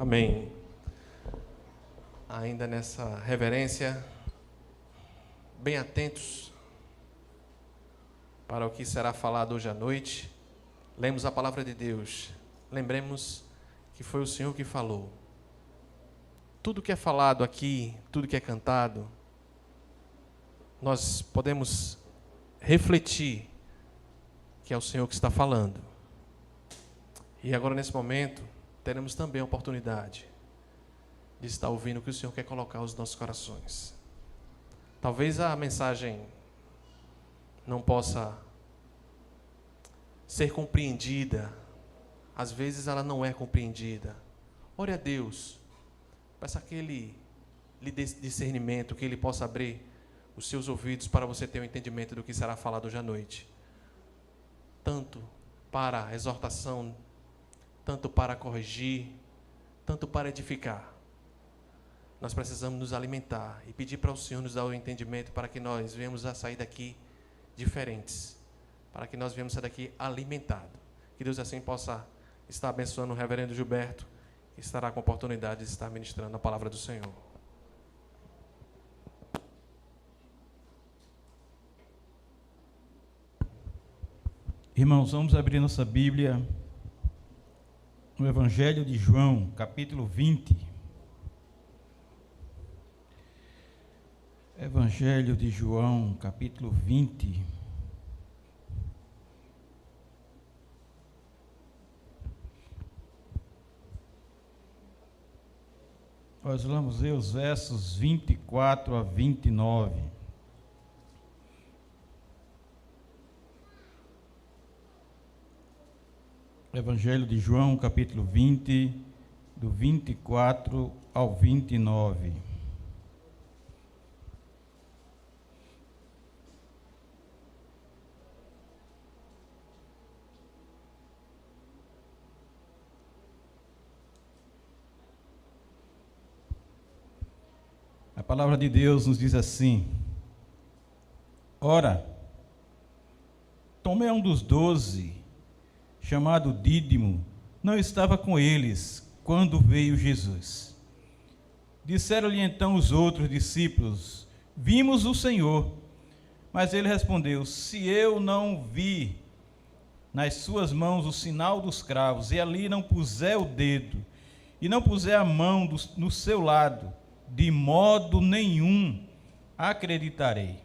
Amém. Ainda nessa reverência, bem atentos para o que será falado hoje à noite. Lemos a palavra de Deus. Lembremos que foi o Senhor que falou. Tudo que é falado aqui, tudo que é cantado, nós podemos refletir que é o Senhor que está falando. E agora, nesse momento, teremos também a oportunidade de estar ouvindo o que o Senhor quer colocar aos nossos corações. Talvez a mensagem não possa ser compreendida. Às vezes ela não é compreendida. Ore a Deus. Peça que Ele lhe dê discernimento, que Ele possa abrir os seus ouvidos para você ter um entendimento do que será falado hoje à noite. Tanto para a exortação, tanto para corrigir, tanto para edificar. Nós precisamos nos alimentar e pedir para o Senhor nos dar o entendimento para que nós venhamos a sair daqui diferentes, para que nós venhamos sair daqui alimentados. Que Deus assim possa estar abençoando o reverendo Gilberto, que estará com a oportunidade de estar ministrando a palavra do Senhor. Irmãos, vamos abrir nossa Bíblia no Evangelho de João, capítulo 20. Evangelho de João, capítulo 20. Nós vamos ler os versos 24 a 29. Evangelho de João, capítulo 20, do 24 ao 29. A palavra de Deus nos diz assim: Ora, Tomé, um dos 12, chamado Dídimo, não estava com eles quando veio Jesus. Disseram-lhe então os outros discípulos: Vimos o Senhor. Mas ele respondeu: Se eu não vi nas suas mãos o sinal dos cravos, e ali não puser o dedo, e não puser a mão no seu lado, de modo nenhum acreditarei.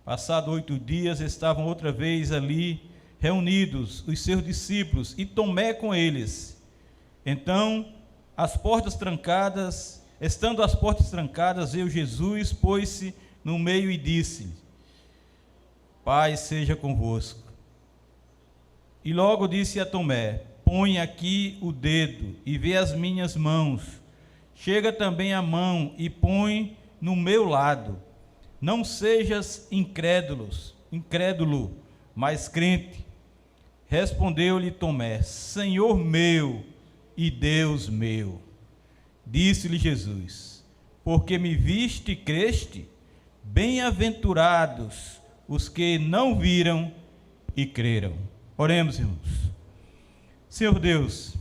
Passado 8 dias, estavam outra vez ali reunidos os seus discípulos, e Tomé com eles. Então, estando as portas trancadas, veio Jesus, pôs-se no meio e disse-lhe: Paz seja convosco. E logo disse a Tomé: Põe aqui o dedo e vê as minhas mãos. Chega também a mão e põe no meu lado. Não sejas incrédulo, mas crente. Respondeu-lhe Tomé: Senhor meu e Deus meu. Disse-lhe Jesus: Porque me viste e creste? Bem-aventurados os que não viram e creram. Oremos, irmãos. Senhor Deus,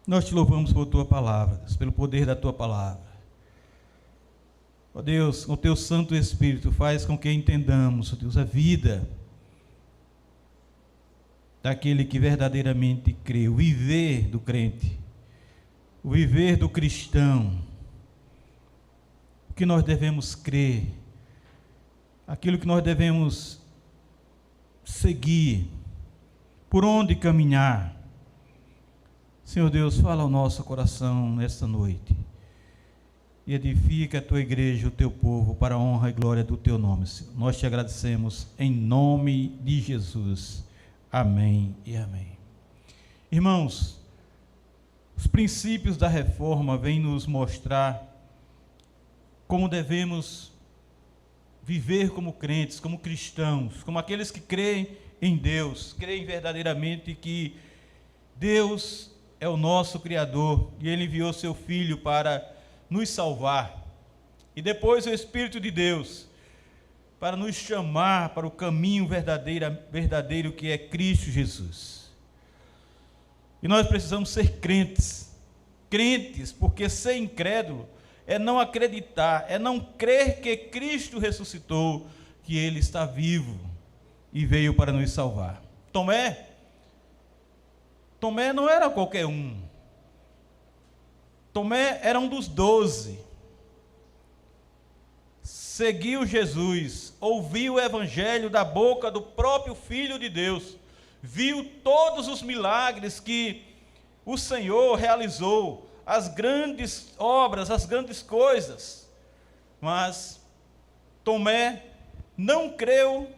nós te louvamos por tua palavra, pelo poder da tua palavra. Ó Deus, com o teu Santo Espírito, faz com que entendamos, ó Deus, a vida daquele que verdadeiramente crê, o viver do crente, o viver do cristão, o que nós devemos crer, aquilo que nós devemos seguir, por onde caminhar. Senhor Deus, fala ao nosso coração nesta noite e edifica a tua igreja, o teu povo, para a honra e glória do teu nome, Senhor. Nós te agradecemos em nome de Jesus. Amém e amém. Irmãos, os princípios da reforma vêm nos mostrar como devemos viver como crentes, como cristãos, como aqueles que creem em Deus, creem verdadeiramente que Deus é o nosso Criador e Ele enviou seu Filho para nos salvar. E depois o Espírito de Deus para nos chamar para o caminho verdadeiro que é Cristo Jesus. E nós precisamos ser crentes. Crentes, porque ser incrédulo é não acreditar, é não crer que Cristo ressuscitou, que Ele está vivo e veio para nos salvar. Tomé não era qualquer um. Tomé era um dos 12. Seguiu Jesus, ouviu o evangelho da boca do próprio Filho de Deus, viu todos os milagres que o Senhor realizou, as grandes obras, as grandes coisas. Mas Tomé não creu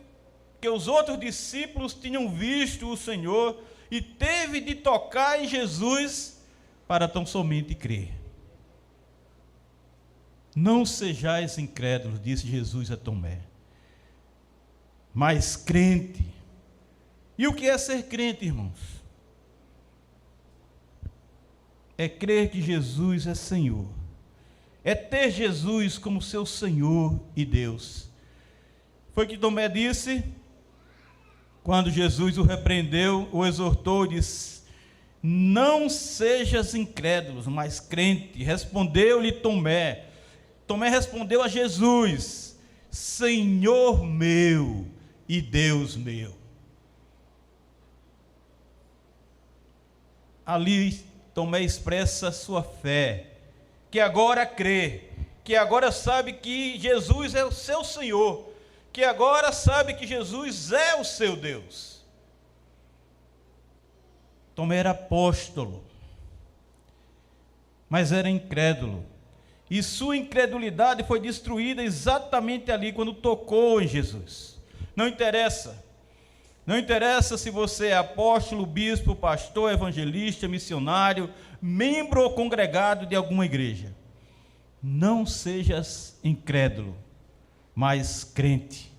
que os outros discípulos tinham visto o Senhor e teve de tocar em Jesus para tão somente crer. Não sejais incrédulos, disse Jesus a Tomé, mas crente. E o que é ser crente, irmãos? É crer que Jesus é Senhor, é ter Jesus como seu Senhor e Deus. Foi o que Tomé disse quando Jesus o repreendeu, o exortou, disse: não sejas incrédulos, mas crente. Respondeu-lhe Tomé. Tomé respondeu a Jesus: Senhor meu e Deus meu. Ali Tomé expressa sua fé, que agora crê, que agora sabe que Jesus é o seu Senhor, que agora sabe que Jesus é o seu Deus. Tomé era apóstolo, mas era incrédulo, e sua incredulidade foi destruída exatamente ali, quando tocou em Jesus. Não interessa se você é apóstolo, bispo, pastor, evangelista, missionário, membro ou congregado de alguma igreja. Não sejas incrédulo, mas crente.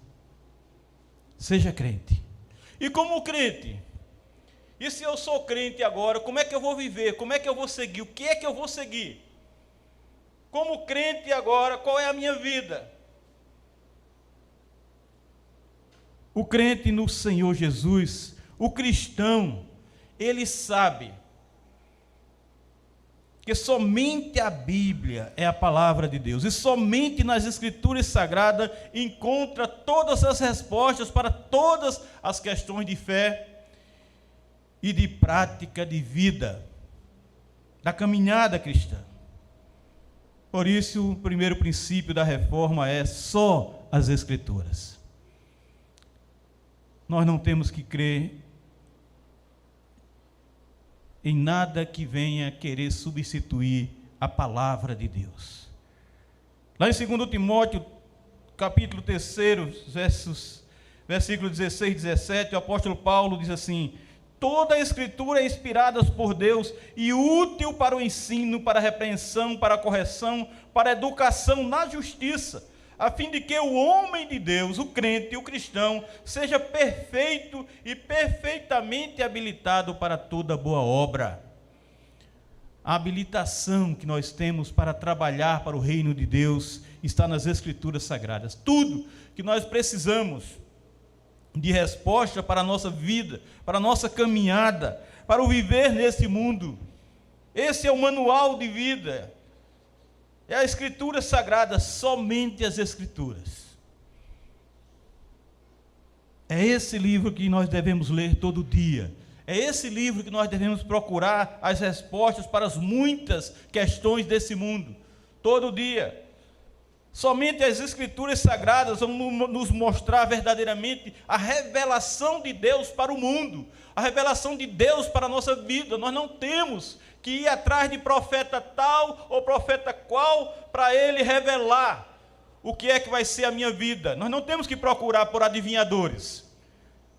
Seja crente. E como crente? E se eu sou crente agora, como é que eu vou viver? Como é que eu vou seguir? O que é que eu vou seguir? Como crente agora, qual é a minha vida? O crente no Senhor Jesus, o cristão, ele sabe que somente a Bíblia é a palavra de Deus, e somente nas Escrituras Sagradas encontra todas as respostas para todas as questões de fé e de prática de vida, da caminhada cristã. Por isso, o primeiro princípio da reforma é só as Escrituras. Nós não temos que crer em nada que venha querer substituir a palavra de Deus. Lá em 2 Timóteo, capítulo 3, versículos 16 e 17, o apóstolo Paulo diz assim: toda a Escritura é inspirada por Deus e útil para o ensino, para a repreensão, para a correção, para a educação na justiça, a fim de que o homem de Deus, o crente, o cristão, seja perfeito e perfeitamente habilitado para toda boa obra. A habilitação que nós temos para trabalhar para o reino de Deus está nas Escrituras Sagradas. Tudo que nós precisamos de resposta para a nossa vida, para a nossa caminhada, para o viver nesse mundo. Esse é o manual de vida. É a Escritura Sagrada, somente as Escrituras. É esse livro que nós devemos ler todo dia. É esse livro que nós devemos procurar as respostas para as muitas questões desse mundo, todo dia. Somente as Escrituras Sagradas vão nos mostrar verdadeiramente a revelação de Deus para o mundo, a revelação de Deus para a nossa vida. Nós não temos que ir atrás de profeta tal ou profeta qual para ele revelar o que é que vai ser a minha vida. Nós não temos que procurar por adivinhadores.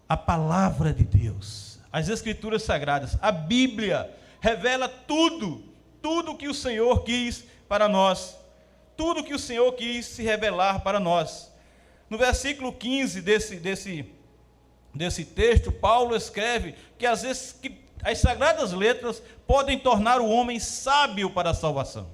A palavra de Deus, as Escrituras Sagradas, a Bíblia revela tudo que o Senhor quis para nós. Tudo que o Senhor quis se revelar para nós. No versículo 15 desse texto, Paulo escreve que às vezes as sagradas letras podem tornar o homem sábio para a salvação.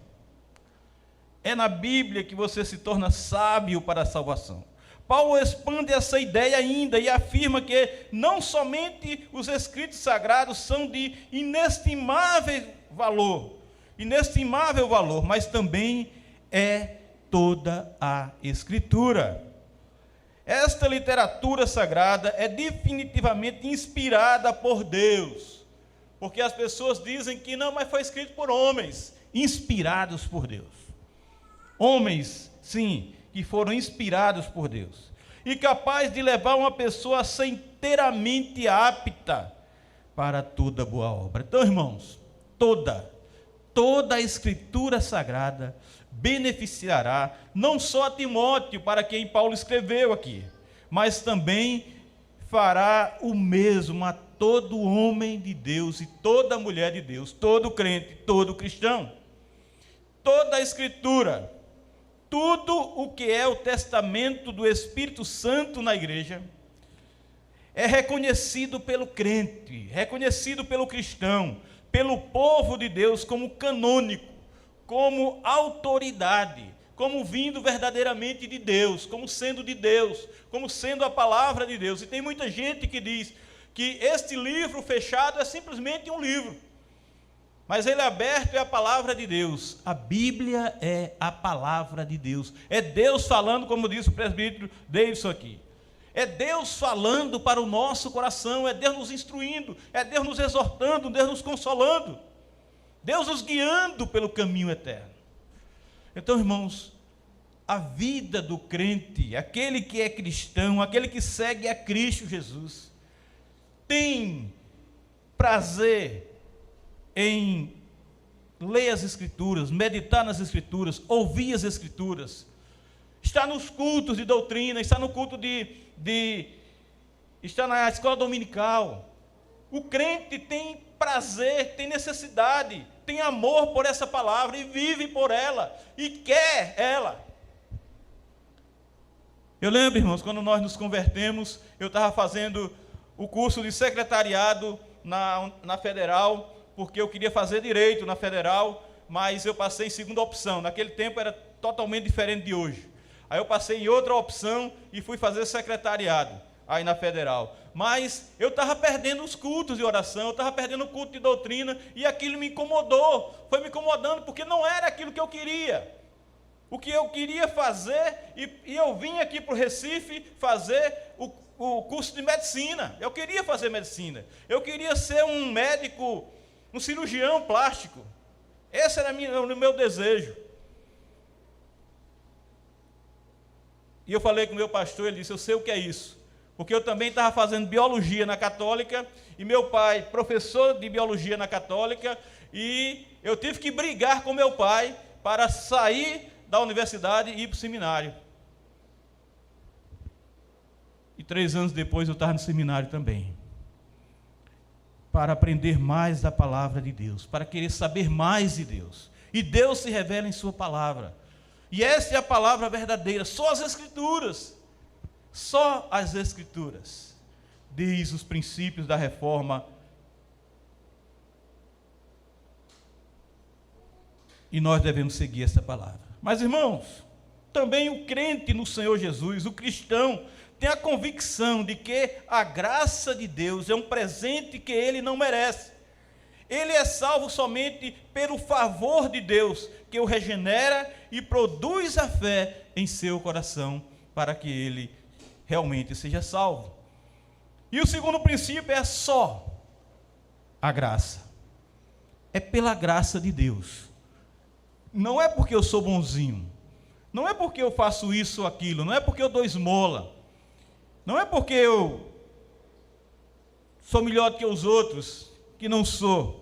É na Bíblia que você se torna sábio para a salvação. Paulo expande essa ideia ainda e afirma que não somente os escritos sagrados são de inestimável valor, mas também é toda a Escritura. Esta literatura sagrada é definitivamente inspirada por Deus, porque as pessoas dizem que não, mas foi escrito por homens, inspirados por Deus. Homens, sim, que foram inspirados por Deus, e capaz de levar uma pessoa a ser inteiramente apta para toda boa obra. Então, irmãos, toda a Escritura Sagrada beneficiará não só a Timóteo, para quem Paulo escreveu aqui, mas também fará o mesmo a todo homem de Deus e toda mulher de Deus, todo crente, todo cristão. Toda a Escritura, tudo o que é o testamento do Espírito Santo na igreja, é reconhecido pelo crente, reconhecido pelo cristão, pelo povo de Deus como canônico, como autoridade, como vindo verdadeiramente de Deus, como sendo de Deus, como sendo a palavra de Deus. E tem muita gente que diz que este livro fechado é simplesmente um livro, mas ele aberto é a palavra de Deus. A Bíblia é a palavra de Deus, é Deus falando, como disse o presbítero Davidson aqui. É Deus falando para o nosso coração, é Deus nos instruindo, é Deus nos exortando, Deus nos consolando, Deus nos guiando pelo caminho eterno. Então, irmãos, a vida do crente, aquele que é cristão, aquele que segue a Cristo Jesus, tem prazer em ler as Escrituras, meditar nas Escrituras, ouvir as Escrituras, está nos cultos de doutrina, está no culto está na escola dominical. O crente tem prazer, tem necessidade, tem amor por essa palavra e vive por ela e quer ela. Eu lembro, irmãos, quando nós nos convertemos, eu estava fazendo o curso de secretariado na Federal, porque eu queria fazer direito na Federal, mas eu passei em segunda opção. Naquele tempo era totalmente diferente de hoje. Aí eu passei em outra opção e fui fazer secretariado aí na Federal. Mas eu estava perdendo os cultos de oração, eu estava perdendo o culto de doutrina, e aquilo me incomodou, foi me incomodando, porque não era aquilo que eu queria. O que eu queria fazer, e eu vim aqui para o Recife fazer o curso de medicina. Eu queria fazer medicina, eu queria ser um médico, um cirurgião plástico. Esse era o meu desejo. E eu falei com o meu pastor, ele disse, eu sei o que é isso, porque eu também estava fazendo biologia na Católica, e meu pai, professor de biologia na Católica, e eu tive que brigar com meu pai para sair da universidade e ir para o seminário. E 3 anos depois eu estava no seminário também, para aprender mais da palavra de Deus, para querer saber mais de Deus. E Deus se revela em sua palavra. E essa é a palavra verdadeira, só as Escrituras, diz os princípios da reforma. E nós devemos seguir essa palavra. Mas, irmãos, também o crente no Senhor Jesus, o cristão, tem a convicção de que a graça de Deus é um presente que ele não merece. Ele é salvo somente pelo favor de Deus, que o regenera e produz a fé em seu coração, para que ele realmente seja salvo. E o segundo princípio é só a graça. É pela graça de Deus. Não é porque eu sou bonzinho, não é porque eu faço isso ou aquilo, não é porque eu dou esmola, não é porque eu sou melhor do que os outros, que não sou.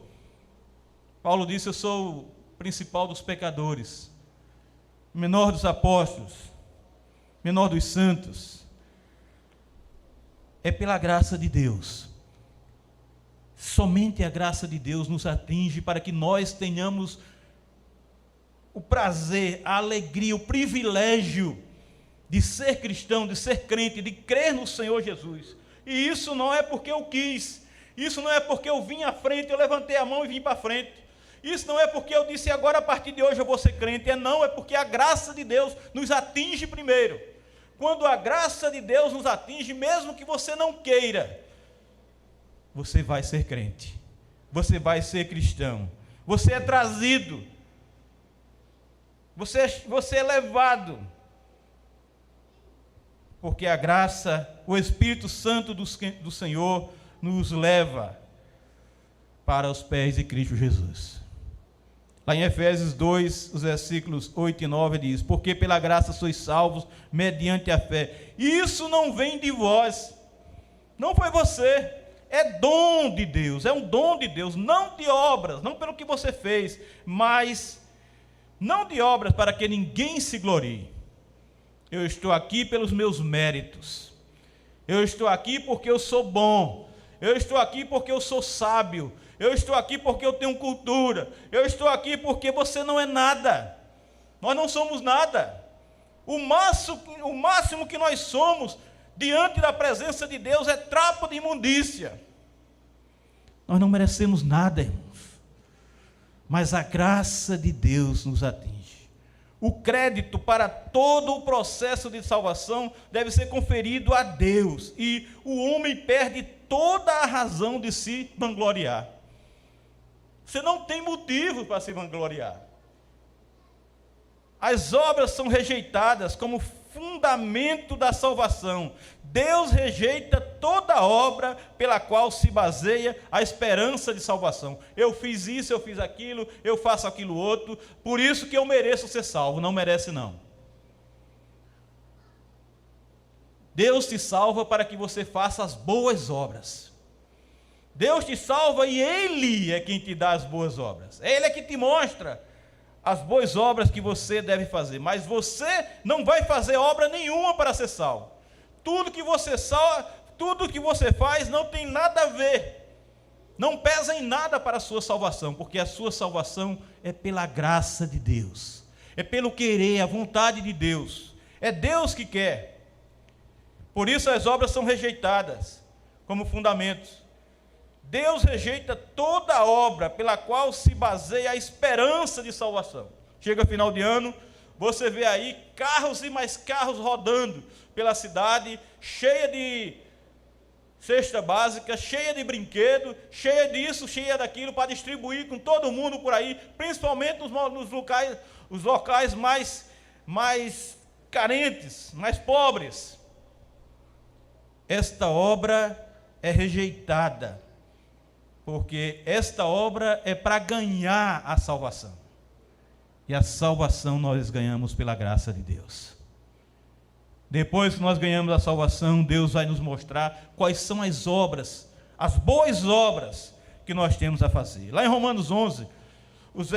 Paulo disse, eu sou o principal dos pecadores, menor dos apóstolos, menor dos santos. É pela graça de Deus. Somente a graça de Deus nos atinge para que nós tenhamos o prazer, a alegria, o privilégio de ser cristão, de ser crente, de crer no Senhor Jesus. E isso não é porque eu quis, isso não é porque eu vim à frente, eu levantei a mão e vim para frente. Isso não é porque eu disse agora a partir de hoje eu vou ser crente, não, é porque a graça de Deus nos atinge primeiro, quando a graça de Deus nos atinge, mesmo que você não queira, você vai ser crente, você vai ser cristão, você é trazido, você é levado, porque a graça, o Espírito Santo do Senhor nos leva para os pés de Cristo Jesus. Lá em Efésios 2, os versículos 8 e 9 diz: porque pela graça sois salvos mediante a fé. Isso não vem de vós, não foi você, é dom de Deus, é um dom de Deus, não de obras, não pelo que você fez, mas não de obras para que ninguém se glorie. Eu estou aqui pelos meus méritos, eu estou aqui porque eu sou bom, eu estou aqui porque eu sou sábio, eu estou aqui porque eu tenho cultura, eu estou aqui porque você não é nada, nós não somos nada. O máximo que nós somos diante da presença de Deus é trapo de imundícia. Nós não merecemos nada, irmãos, mas a graça de Deus nos atinge. O crédito para todo o processo de salvação deve ser conferido a Deus, e o homem perde toda a razão de se vangloriar. Você não tem motivo para se vangloriar. As obras são rejeitadas como fundamento da salvação. Deus rejeita toda obra pela qual se baseia a esperança de salvação. Eu fiz isso, eu fiz aquilo, eu faço aquilo outro, por isso que eu mereço ser salvo. Não merece, não. Deus te salva para que você faça as boas obras. Deus te salva e Ele é quem te dá as boas obras. Ele é que te mostra as boas obras que você deve fazer. Mas você não vai fazer obra nenhuma para ser salvo. Tudo que você faz não tem nada a ver. Não pesa em nada para a sua salvação, porque a sua salvação é pela graça de Deus. É pelo querer, a vontade de Deus. É Deus que quer. Por isso as obras são rejeitadas como fundamentos. Deus rejeita toda obra pela qual se baseia a esperança de salvação. Chega final de ano, você vê aí carros e mais carros rodando pela cidade, cheia de cesta básica, cheia de brinquedo, cheia disso, cheia daquilo, para distribuir com todo mundo por aí, principalmente os locais mais carentes, mais pobres. Esta obra é rejeitada, porque esta obra é para ganhar a salvação. E a salvação nós ganhamos pela graça de Deus. Depois que nós ganhamos a salvação, Deus vai nos mostrar quais são as obras, as boas obras que nós temos a fazer. Lá em Romanos 11, os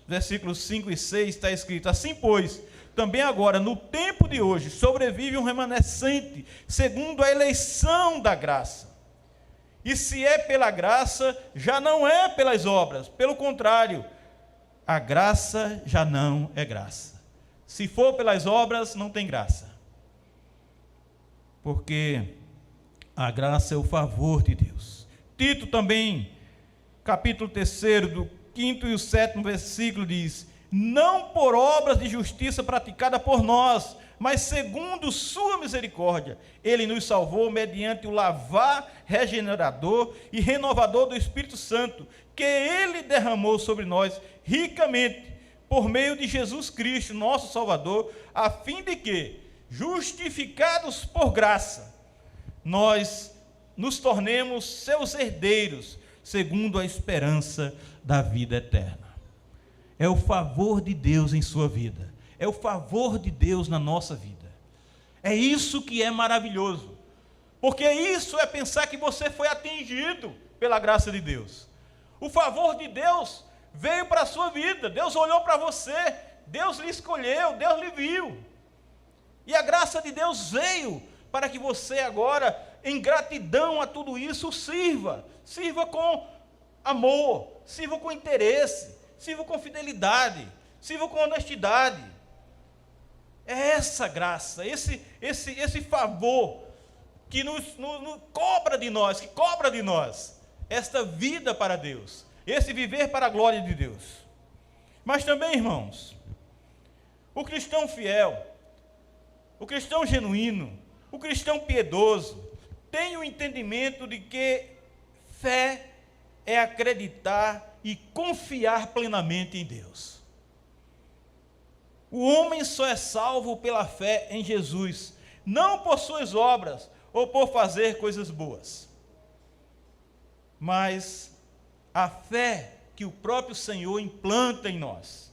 versículos 5 e 6 está escrito: assim, pois, também agora, no tempo de hoje, sobrevive um remanescente, segundo a eleição da graça. E se é pela graça, já não é pelas obras. Pelo contrário, a graça já não é graça. Se for pelas obras, não tem graça. Porque a graça é o favor de Deus. Tito também, capítulo 3, do 5º e o 7º versículo diz: não por obras de justiça praticada por nós, mas segundo sua misericórdia, Ele nos salvou mediante o lavar regenerador e renovador do Espírito Santo, que Ele derramou sobre nós ricamente, por meio de Jesus Cristo, nosso Salvador, a fim de que, justificados por graça, nós nos tornemos seus herdeiros, segundo a esperança da vida eterna. É o favor de Deus em sua vida. É o favor de Deus na nossa vida. É isso que é maravilhoso. Porque isso é pensar que você foi atingido pela graça de Deus. O favor de Deus veio para a sua vida. Deus olhou para você. Deus lhe escolheu. Deus lhe viu. E a graça de Deus veio para que você agora, em gratidão a tudo isso, sirva. Sirva com amor. Sirva com interesse. Sirva com fidelidade. Sirva com honestidade. É essa graça, esse favor que nos cobra de nós, que cobra de nós esta vida para Deus, esse viver para a glória de Deus. Mas também, irmãos, o cristão fiel, o cristão genuíno, o cristão piedoso, tem o entendimento de que fé é acreditar e confiar plenamente em Deus. O homem só é salvo pela fé em Jesus, não por suas obras ou por fazer coisas boas, mas a fé que o próprio Senhor implanta em nós.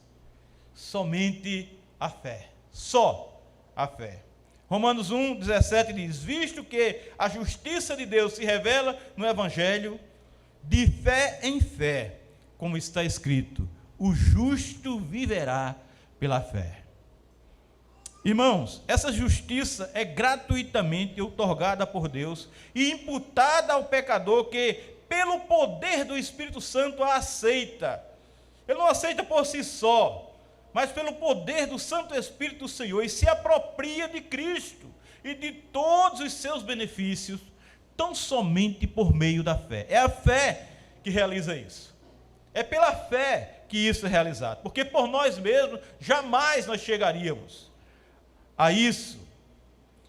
Somente a fé, só a fé. Romanos 1:17 diz: visto que a justiça de Deus se revela no Evangelho, de fé em fé, como está escrito, o justo viverá pela fé. Irmãos, essa justiça é gratuitamente outorgada por Deus e imputada ao pecador que, pelo poder do Espírito Santo, a aceita. Ele não aceita por si só, mas pelo poder do Santo Espírito do Senhor, e se apropria de Cristo e de todos os seus benefícios, tão somente por meio da fé. É a fé que realiza isso. É pela fé que isso é realizado, porque por nós mesmos jamais nós chegaríamos a isso.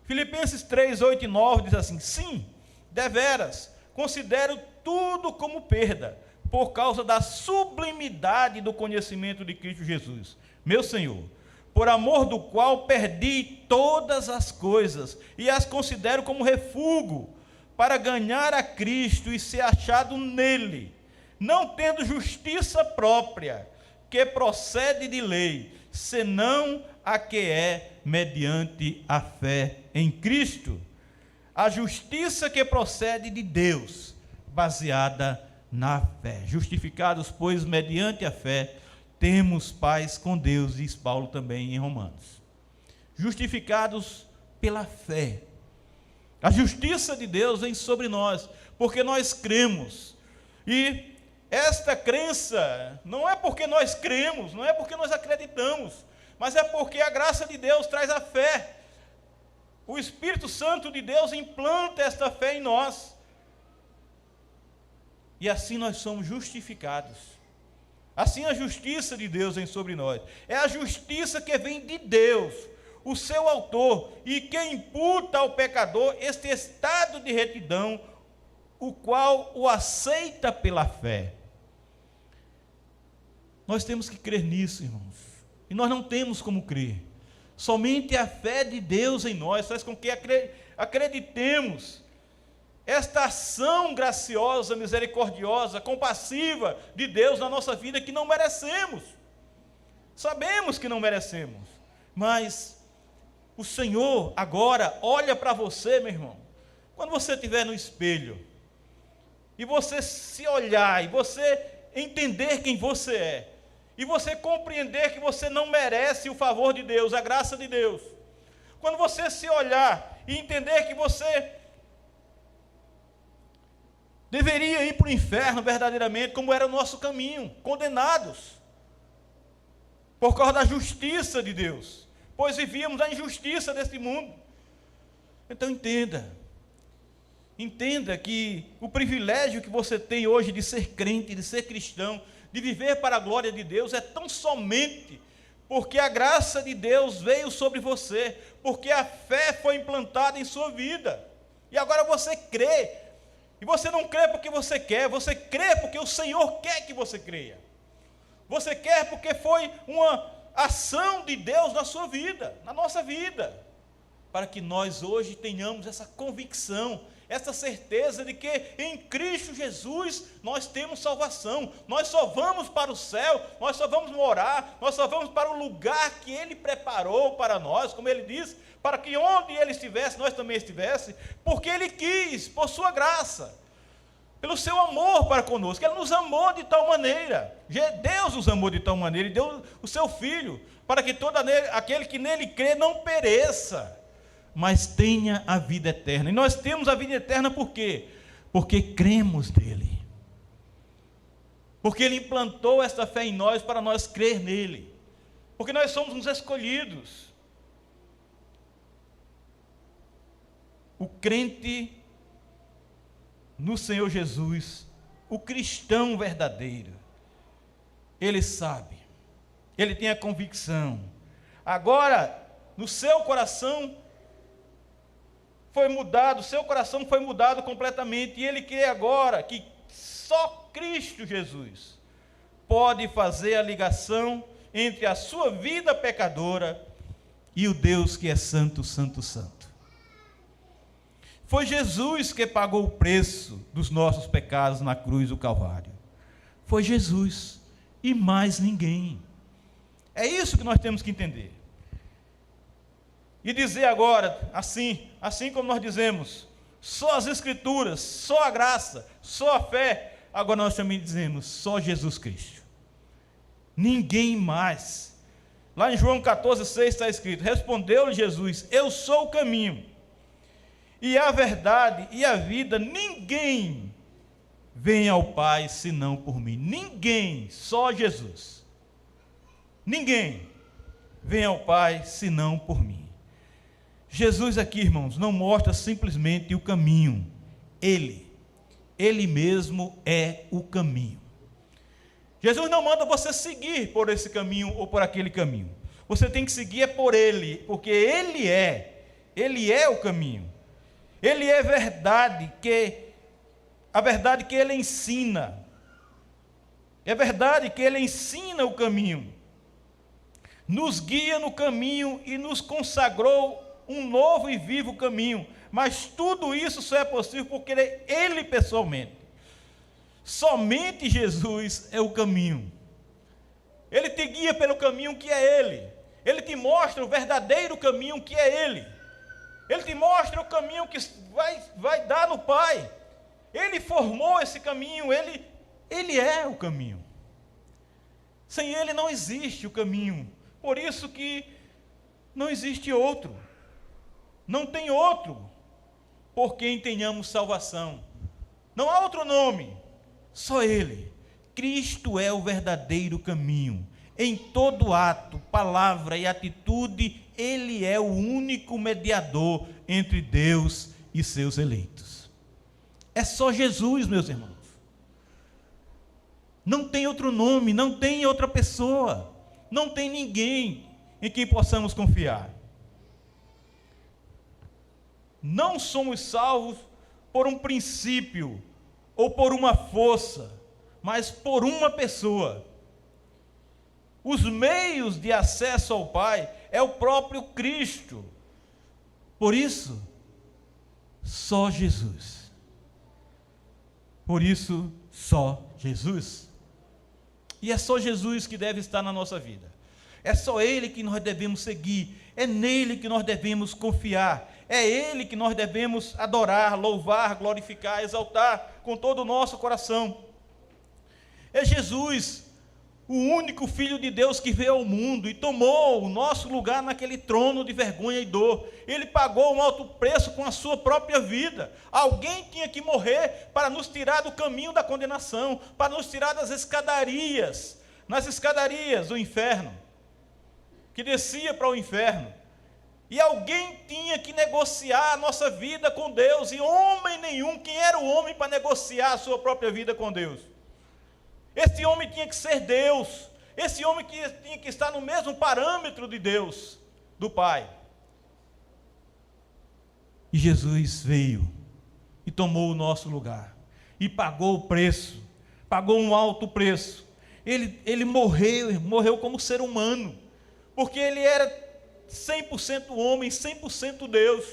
Filipenses 3:8 e 9 diz assim: sim, deveras, considero tudo como perda, por causa da sublimidade do conhecimento de Cristo Jesus, meu Senhor, por amor do qual perdi todas as coisas, e as considero como refúgio, para ganhar a Cristo e ser achado nele, não tendo justiça própria, que procede de lei, senão a que é mediante a fé em Cristo, a justiça que procede de Deus, baseada na fé. Justificados, pois, mediante a fé, temos paz com Deus, diz Paulo também em Romanos. Justificados pela fé. A justiça de Deus vem sobre nós, porque nós cremos. E esta crença não é porque nós cremos, não é porque nós acreditamos, mas é porque a graça de Deus traz a fé. O Espírito Santo de Deus implanta esta fé em nós. E assim nós somos justificados. Assim a justiça de Deus vem sobre nós. É a justiça que vem de Deus, o seu autor, e que imputa ao pecador este estado de retidão, o qual o aceita pela fé. Nós temos que crer nisso, irmãos. E nós não temos como crer. Somente a fé de Deus em nós faz com que acreditemos esta ação graciosa, misericordiosa, compassiva de Deus na nossa vida, que não merecemos. Sabemos que não merecemos, mas o Senhor agora olha para você, meu irmão. Quando você estiver no espelho, e você se olhar, e você entender quem você é, e você compreender que você não merece o favor de Deus, a graça de Deus. Quando você se olhar e entender que você deveria ir para o inferno verdadeiramente, como era o nosso caminho, condenados, por causa da justiça de Deus, pois vivíamos a injustiça desse mundo. Então entenda que o privilégio que você tem hoje de ser crente, de ser cristão, de viver para a glória de Deus, é tão somente porque a graça de Deus veio sobre você, porque a fé foi implantada em sua vida, e agora você crê, e você não crê porque você quer, você crê porque o Senhor quer que você creia, você quer porque foi uma ação de Deus na sua vida, na nossa vida, para que nós hoje tenhamos essa convicção, essa certeza de que em Cristo Jesus nós temos salvação, nós só vamos para o céu, nós só vamos morar, nós só vamos para o lugar que Ele preparou para nós, como Ele diz, para que onde Ele estivesse, nós também estivesse, porque Ele quis, por sua graça, pelo seu amor para conosco. Ele nos amou de tal maneira, Deus nos amou de tal maneira, e deu o seu Filho, para que todo aquele que nele crê não pereça, mas tenha a vida eterna. E nós temos a vida eterna por quê? Porque cremos nele. Porque ele implantou esta fé em nós para nós crer nele. Porque nós somos uns escolhidos. O crente no Senhor Jesus, o cristão verdadeiro, ele sabe, ele tem a convicção. Agora, no seu coração, foi mudado, seu coração foi mudado completamente, e ele crê agora que só Cristo Jesus pode fazer a ligação entre a sua vida pecadora e o Deus que é santo, santo, santo. Foi Jesus que pagou o preço dos nossos pecados na cruz do Calvário. Foi Jesus e mais ninguém. É isso que nós temos que entender. E dizer agora, assim como nós dizemos, só as Escrituras, só a graça, só a fé, agora nós também dizemos, só Jesus Cristo. Ninguém mais. Lá em João 14,6 está escrito, respondeu-lhe Jesus, eu sou o caminho, e a verdade e a vida, ninguém vem ao Pai senão por mim. Ninguém, só Jesus. Ninguém vem ao Pai senão por mim. Jesus aqui, irmãos, não mostra simplesmente o caminho. Ele mesmo é o caminho. Jesus não manda você seguir por esse caminho ou por aquele caminho. Você tem que seguir é por Ele, porque Ele é o caminho. Ele é a verdade que Ele ensina. É verdade que Ele ensina o caminho. Nos guia no caminho e nos consagrou um novo e vivo caminho. Mas tudo isso só é possível porque Ele pessoalmente. Somente Jesus é o caminho. Ele te guia pelo caminho que é Ele. Ele te mostra o verdadeiro caminho que é Ele. Ele te mostra o caminho que vai dar no Pai. Ele formou esse caminho, Ele é o caminho. Sem Ele não existe o caminho. Por isso que não existe outro. Não tem outro por quem tenhamos salvação. Não há outro nome, só Ele. Cristo é o verdadeiro caminho. Em todo ato, palavra e atitude, Ele é o único mediador entre Deus e seus eleitos. É só Jesus, meus irmãos. Não tem outro nome, não tem outra pessoa, não tem ninguém em quem possamos confiar. Não somos salvos por um princípio ou por uma força, mas por uma pessoa. Os meios de acesso ao Pai é o próprio Cristo. Por isso, só Jesus. Por isso, só Jesus. E é só Jesus que deve estar na nossa vida. É só Ele que nós devemos seguir. É nele que nós devemos confiar. É Ele que nós devemos adorar, louvar, glorificar, exaltar com todo o nosso coração. É Jesus, o único Filho de Deus que veio ao mundo e tomou o nosso lugar naquele trono de vergonha e dor. Ele pagou um alto preço com a sua própria vida. Alguém tinha que morrer para nos tirar do caminho da condenação, para nos tirar das escadarias, nas escadarias do inferno, que descia para o inferno. E alguém tinha que negociar a nossa vida com Deus, e homem nenhum, quem era o homem para negociar a sua própria vida com Deus? Esse homem tinha que ser Deus, esse homem tinha que estar no mesmo parâmetro de Deus, do Pai. E Jesus veio e tomou o nosso lugar, e pagou o preço, pagou um alto preço. Ele morreu como ser humano, porque ele era 100% homem, 100% Deus,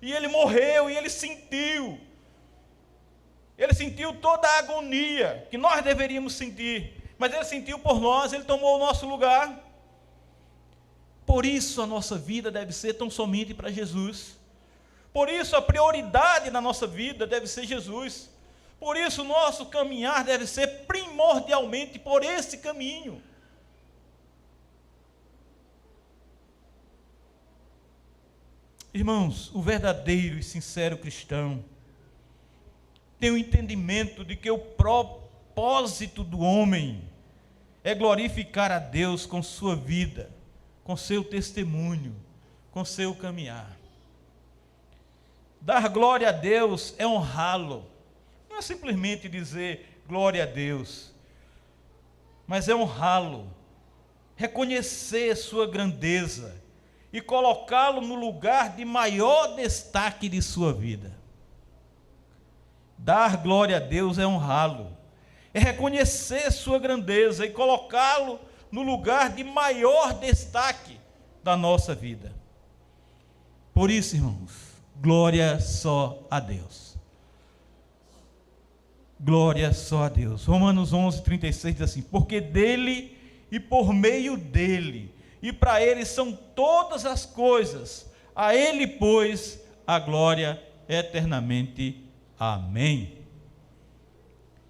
e ele morreu, e ele sentiu toda a agonia que nós deveríamos sentir, mas ele sentiu por nós, ele tomou o nosso lugar. Por isso a nossa vida deve ser tão somente para Jesus, por isso a prioridade na nossa vida deve ser Jesus, por isso o nosso caminhar deve ser primordialmente por esse caminho. Irmãos, o verdadeiro e sincero cristão tem o entendimento de que o propósito do homem é glorificar a Deus com sua vida, com seu testemunho, com seu caminhar. Dar glória a Deus é honrá-lo, não é simplesmente dizer glória a Deus, mas é honrá-lo, reconhecer sua grandeza e colocá-lo no lugar de maior destaque de sua vida. Dar glória a Deus é honrá-lo, é reconhecer sua grandeza e colocá-lo no lugar de maior destaque da nossa vida. Por isso, irmãos, glória só a Deus. Glória só a Deus. Romanos 11:36 diz assim: porque dele e por meio dele e para ele são todas as coisas, a ele, pois, a glória eternamente. Amém.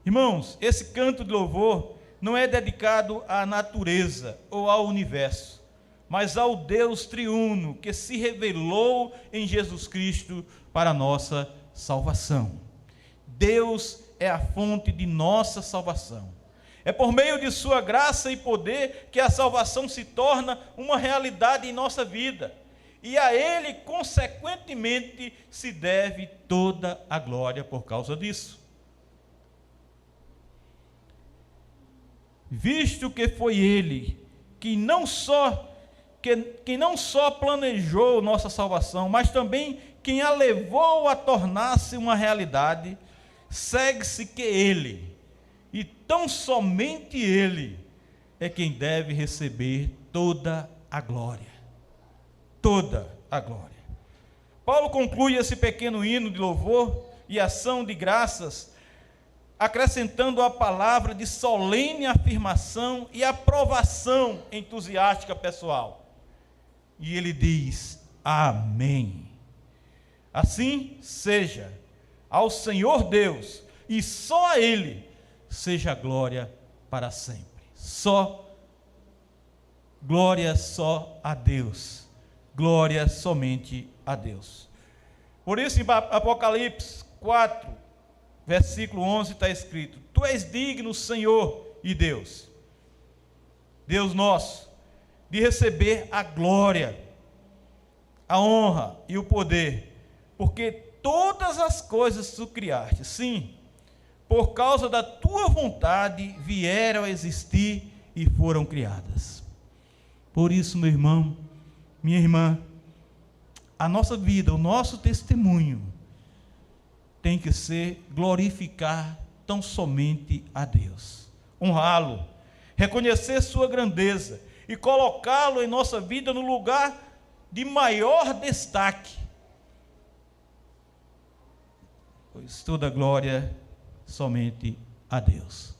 Irmãos, esse canto de louvor não é dedicado à natureza ou ao universo, mas ao Deus triuno que se revelou em Jesus Cristo para a nossa salvação. Deus é a fonte de nossa salvação. É por meio de sua graça e poder que a salvação se torna uma realidade em nossa vida. E a Ele, consequentemente, se deve toda a glória por causa disso. Visto que foi Ele que não só planejou nossa salvação, mas também quem a levou a tornar-se uma realidade, segue-se que Ele, e tão somente Ele, é quem deve receber toda a glória. Toda a glória. Paulo conclui esse pequeno hino de louvor e ação de graças, acrescentando a palavra de solene afirmação e aprovação entusiástica pessoal. E ele diz: amém. Assim seja, ao Senhor Deus, e só a Ele, seja a glória para sempre. Glória só a Deus. Glória somente a Deus. Por isso, em Apocalipse 4, versículo 11, está escrito: Tu és digno, Senhor e Deus, Deus nosso, de receber a glória, a honra e o poder, porque todas as coisas tu criaste, sim, por causa da tua vontade vieram a existir e foram criadas. Por isso, meu irmão, minha irmã, a nossa vida, o nosso testemunho tem que ser glorificar tão somente a Deus, honrá-lo, reconhecer sua grandeza e colocá-lo em nossa vida no lugar de maior destaque, pois toda glória somente a Deus.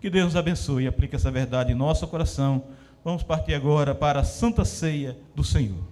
Que Deus nos abençoe e aplique essa verdade em nosso coração. Vamos partir agora para a Santa Ceia do Senhor.